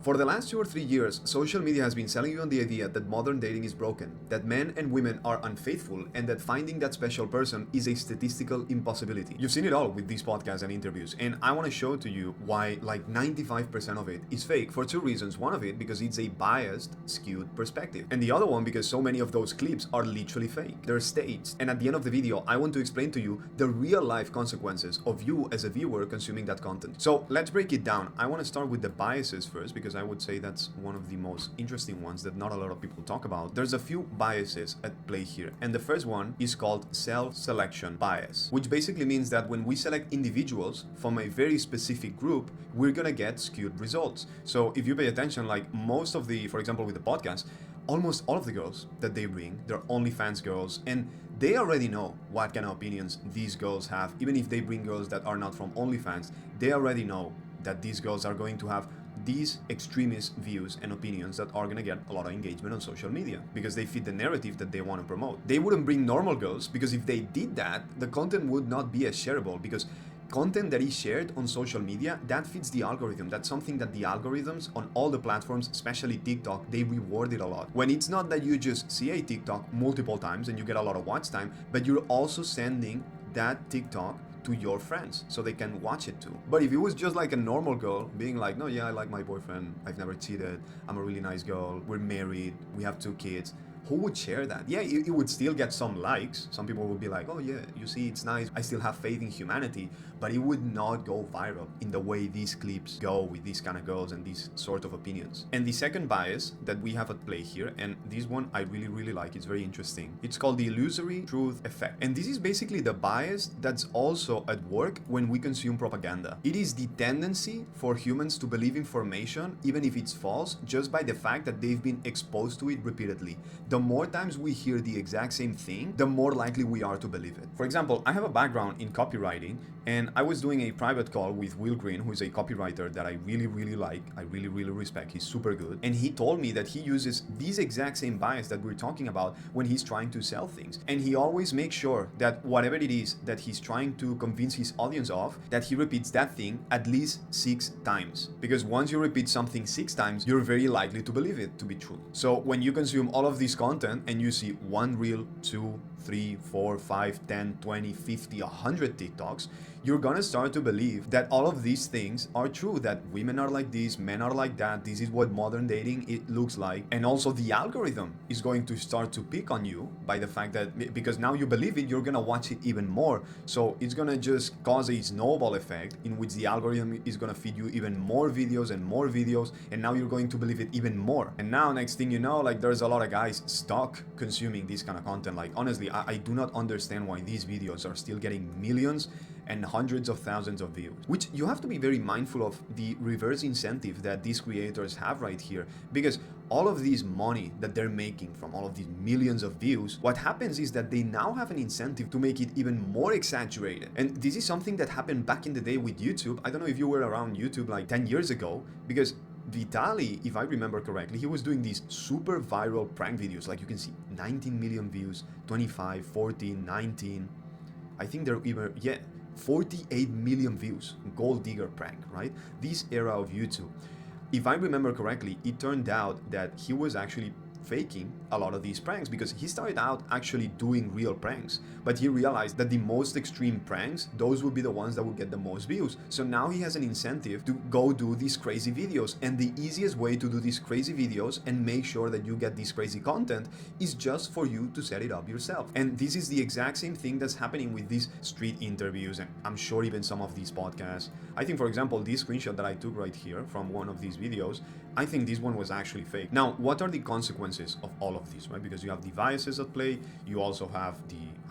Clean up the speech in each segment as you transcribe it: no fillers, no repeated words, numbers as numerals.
For the last 2 or 3 years, social media has been selling you on the idea that modern dating is broken, that men and women are unfaithful, and that finding that special person is a statistical impossibility. You've seen it all with these podcasts and interviews, and I want to show to you why like 95% of it is fake for two reasons. One of it because it's a biased, skewed perspective, and the other one because so many of those clips are literally fake. They're staged, and at the end of the video, I want to explain to you the real life consequences of you as a viewer consuming that content. So let's break it down. I want to start with the biases first because I would say that's one of the most interesting ones that not a lot of people talk about. There's a few biases at play here, and the first one is called self-selection bias, which basically means that when we select individuals from a very specific group, we're gonna get skewed results. So if you pay attention, like most of the, for example, with the podcast, almost all of the girls that they bring, they're OnlyFans girls, and they already know what kind of opinions these girls have. Even if they bring girls that are not from OnlyFans, they already know that these girls are going to have these extremist views and opinions that are gonna get a lot of engagement on social media because they fit the narrative that they want to promote. They wouldn't bring normal girls because if they did that, the content would not be as shareable because content that is shared on social media, that fits the algorithm. That's something that the algorithms on all the platforms, especially TikTok, they reward it a lot. When it's not that you just see a TikTok multiple times and you get a lot of watch time, but you're also sending that TikTok to your friends so they can watch it too. But if it was just like a normal girl being like, no, yeah, I like my boyfriend, I've never cheated, I'm a really nice girl, we're married, we have 2 kids, who would share that? Yeah, it would still get some likes. Some people would be like, oh yeah, you see, it's nice, I still have faith in humanity, but it would not go viral in the way these clips go with these kind of girls and these sort of opinions. And the second bias that we have at play here, and this one I really like, it's very interesting. It's called the illusory truth effect. And this is basically the bias that's also at work when we consume propaganda. It is the tendency for humans to believe information, even if it's false, just by the fact that they've been exposed to it repeatedly. The more times we hear the exact same thing, the more likely we are to believe it. For example, I have a background in copywriting, and I was doing a private call with Will Green, who is a copywriter that I really like, I really respect, he's super good, and he told me that he uses these exact same bias that we're talking about when he's trying to sell things. And he always makes sure that whatever it is that he's trying to convince his audience of, that he repeats that thing at least 6 times. Because once you repeat something 6 times, you're very likely to believe it to be true. So when you consume all of this content and you see 1 reel, 2, 3, 4, 5, 10, 20, 50, 100 TikToks, you're gonna start to believe that all of these things are true, that women are like this, men are like that, this is what modern dating it looks like. And also the algorithm is going to start to pick on you by the fact that because now you believe it, you're gonna watch it even more. So it's gonna just cause a snowball effect in which the algorithm is gonna feed you even more videos, and now you're going to believe it even more. And now next thing you know, like there's a lot of guys stuck consuming this kind of content. Like honestly, I do not understand why these videos are still getting millions and hundreds of thousands of views, which you have to be very mindful of the reverse incentive that these creators have right here, because all of this money that they're making from all of these millions of views, what happens is that they now have an incentive to make it even more exaggerated. And this is something that happened back in the day with YouTube. I don't know if you were around YouTube like 10 years ago, because Vitali, if I remember correctly, he was doing these super viral prank videos. Like you can see 19 million views, 25, 14, 19. I think they're even, 48 million views. Gold digger prank, right? This era of YouTube. If I remember correctly, it turned out that he was actually faking a lot of these pranks because he started out actually doing real pranks, but he realized that the most extreme pranks, those would be the ones that would get the most views. So now he has an incentive to go do these crazy videos, and the easiest way to do these crazy videos and make sure that you get this crazy content is just for you to set it up yourself. And this is the exact same thing that's happening with these street interviews, and I'm sure even some of these podcasts. I think, for example, this screenshot that I took right here from one of these videos, I think this one was actually fake. Now, what are the consequences of all of this, right? Because you have the biases at play, you also have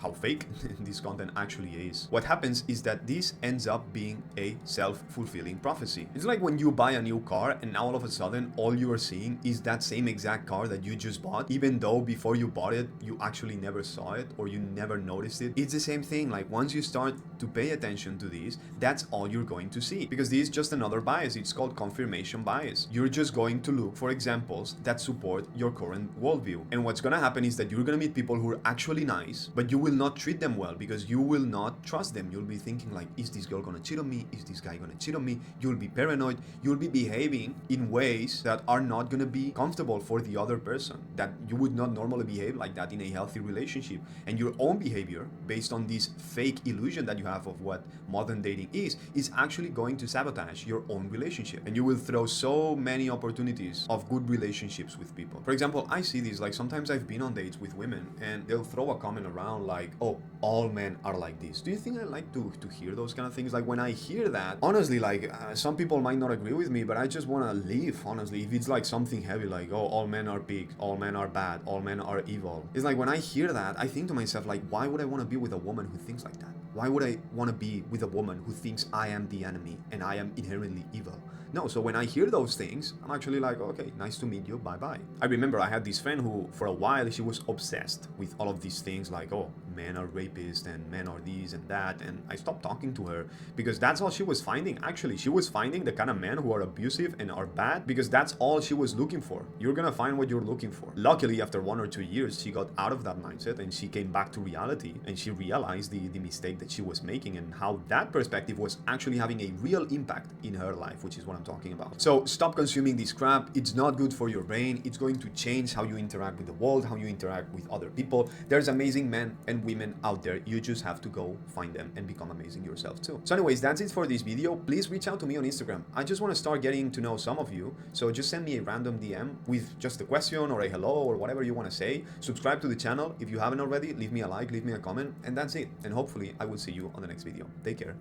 how fake this content actually is. What happens is that this ends up being a self-fulfilling prophecy. It's like when you buy a new car and now all of a sudden all you are seeing is that same exact car that you just bought, even though before you bought it you actually never saw it or you never noticed it. It's the same thing. Like once you start to pay attention to this, that's all you're going to see, because this is just another bias. It's called confirmation bias. You're just going to look for examples that support your core current worldview. And what's gonna happen is that you're gonna meet people who are actually nice, but you will not treat them well because you will not trust them. You'll be thinking like, is this girl gonna cheat on me? Is this guy gonna cheat on me? You'll be paranoid. You'll be behaving in ways that are not gonna be comfortable for the other person, that you would not normally behave like that in a healthy relationship. And your own behavior, based on this fake illusion that you have of what modern dating is actually going to sabotage your own relationship. And you will throw so many opportunities of good relationships with people. For example, I see this, like sometimes I've been on dates with women and they'll throw a comment around like, oh, all men are like this. Do you think I like to hear those kind of things? Like when I hear that, honestly, like some people might not agree with me, but I just want to leave, honestly. If it's like something heavy, like, oh, all men are pigs, all men are bad, all men are evil. It's like when I hear that, I think to myself, like, why would I want to be with a woman who thinks like that? Why would I want to be with a woman who thinks I am the enemy and I am inherently evil? No, so when I hear those things, I'm actually like, okay, nice to meet you, bye-bye. I remember I had this friend who, for a while, she was obsessed with all of these things like, oh, men are rapists and men are this and that, and I stopped talking to her because that's all she was finding. Actually, she was finding the kind of men who are abusive and are bad because that's all she was looking for. You're gonna find what you're looking for. Luckily, after 1 or 2 years, she got out of that mindset and she came back to reality and she realized the mistake that she was making and how that perspective was actually having a real impact in her life, which is what I'm talking about. So stop consuming this crap. It's not good for your brain. It's going to change how you interact with the world, how you interact with other people. There's amazing men and women out there. You just have to go find them and become amazing yourself too. So anyways, that's it for this video. Please reach out to me on Instagram. I just want to start getting to know some of you. So just send me a random DM with just a question or a hello or whatever you want to say. Subscribe to the channel if you haven't already. Leave me a like, leave me a comment, and that's it. And hopefully I will see you on the next video. Take care.